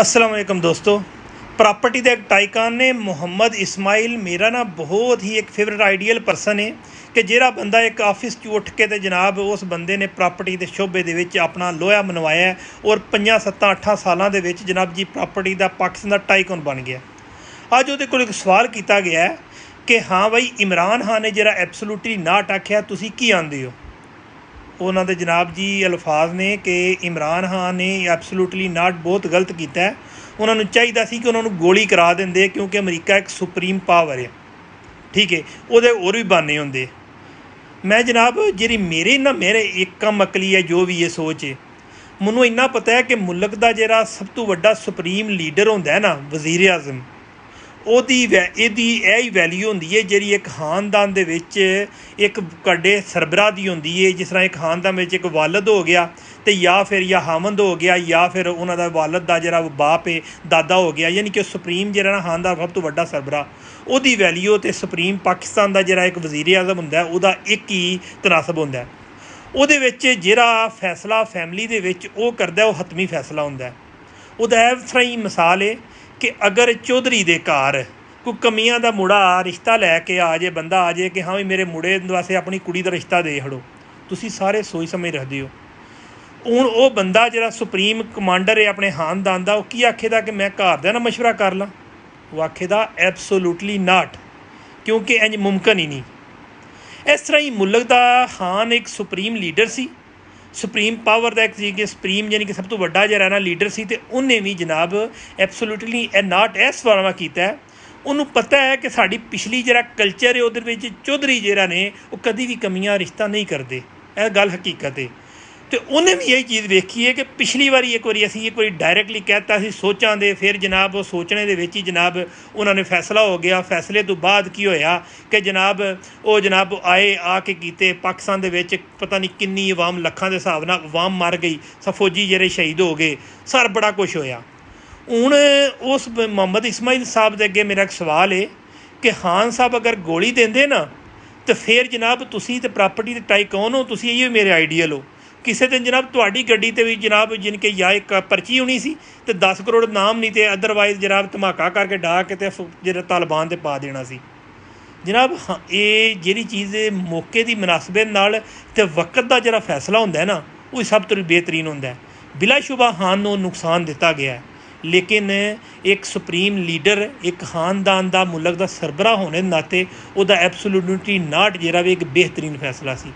अस्सलाम वालेकुम दोस्तों। प्रॉपर्टी के एक टाइकान ने मुहम्मद इस्माइल मेरा ना बहुत ही एक फेवरेट आइडियल परसन है कि जिहड़ा बंदा एक ऑफिस च उठ के तो जनाब उस बंदे ने प्रॉपर्टी के शोबे दे विच अपना लोहा मनवाया है और 5-7-8 सालों के जनाब जी प्रॉपर्टी का पाकिस्तान का टाइकन बन गया। अज वो कोल एक सवाल किया गया है कि हाँ बई इमरान खान ने जिहड़ा एब्सोल्यूटली नाट आख्या तुसीं की आंदे हो। उन्होंने दे जनाब जी अल्फाज ने कि इमरान खान ने एब्सोल्यूटली नाट बहुत गलत किया है। उन्होंने चाहिए सी कि उन्होंने गोली करा देंगे क्योंकि अमरीका एक सुप्रीम पावर है, ठीक है, वो और भी बहाने होंगे। मैं जनाब जी मेरे एक कम अकली है जो भी ये सोच है, मैनू इन्ना पता है कि मुल्क का जो सब तो वड्डा सुप्रीम लीडर होंदा है ना वज़ीर आज़म, यही वैल्यू होंदी है जी एक खानदान दे विच एक कड़े सरबराह दी होंदी है। जिस तरह एक खानदान में एक वालद हो गया तो या हामंद हो गया या फिर उन्होंने वालद का जो बाप है दादा हो गया, यानी कि सुप्रीम जो खानदान सब तो वड्डा सरबराह उहदी वैल्यू तो सुप्रीम पाकिस्तान का जो एक वज़ीर आज़म होंदा उहदा एक ही तनासब होंदा है। उहदे विच जिहड़ा फैसला फैमिली दे विच वो करदा वो हतमी फैसला होंदा है। उहदा इस तरह ही मिसाल है कि अगर चौधरी दे घर कोई कमियां का मुड़ा रिश्ता लैके आ जाए, बंदा आ जाए कि हाँ भी मेरे मुड़े वास्ते अपनी कुड़ी का रिश्ता दे खड़ो, तुसीं सारे सोच समझ रखते हो। हुण वो बंदा जिहड़ा सुप्रीम कमांडर है अपने खानदान का, वो की आखेदा कि मैं घरदियां नाल मशवरा कर ला? वो आखेदा एब्सोल्यूटली नाट, क्योंकि इंज मुमकिन ही नहीं। इस तरह ही मुल्क का खान एक supreme leader C, supreme power का एक सुप्रीम यानी कि सब तो वड्डा जिहड़ा ना लीडर सी, ते उन्हें भी जनाब एब्सोल्यूटली नाट इस फॉर्मा किया है। उन्होंने पता है कि साड़ी पिछली जिहड़ा कल्चर है उहदे विच चौधरी जिहड़ा ने वो कभी भी कमियां रिश्ता नहीं करते, यह गल हकीकत है। तो उन्हें भी यही चीज़ वेखी है कि पिछली बारी एक बारी असीं एक बारी डायरैक्टली कहता सी सोचां दे, फिर जनाब वो सोचने दे विच ही जनाब उन्होंने फैसला हो गया। फैसले तो बाद की होया कि जनाब वो जनाब आए आके कीते पाकिस्तान दे विच पता नहीं किन्नी अवाम लखां दे हिसाब नाल अवाम मर गई, फौजी जिहड़े शहीद हो गए, सारा बड़ा कुछ होया। हुण उस मुहम्मद इस्माइल साहब के अगे मेरा एक सवाल है कि खान साहब अगर गोली देंदे ना तो फिर जनाब तुसीं ते प्रॉपर्टी दे टाइकून हो, तुसीं इहो मेरे आइडियल हो। किसी दिन जनाब तुहाडी गड्डी ते भी जनाब जिनके या एक पर्ची होनी सी ते 10 करोड़ नाम नहीं तो अदरवाइज जनाब धमाका करके डा के जो तालिबान ते पा देना सी जनाब। हाँ ये जी चीज़ मौके की मुनासबत नाल ते वक्त का जो फैसला होंदा है ना वो सब तो बेहतरीन होंदा है। बिलाशुबा खान को नुकसान दिता गया है, लेकिन एक सुप्रीम लीडर एक खानदान का मुल्क का सरबराह होने नाते वह एब्सोल्यूटली नाट जिहड़ा भी एक बेहतरीन फैसला सी।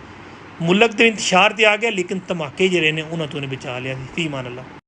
मुल्क तो इंतशार ते आ गया लेकिन धमाके जिहड़े ने उन्होंने तो बचा लिया। फी मान अल्लाह।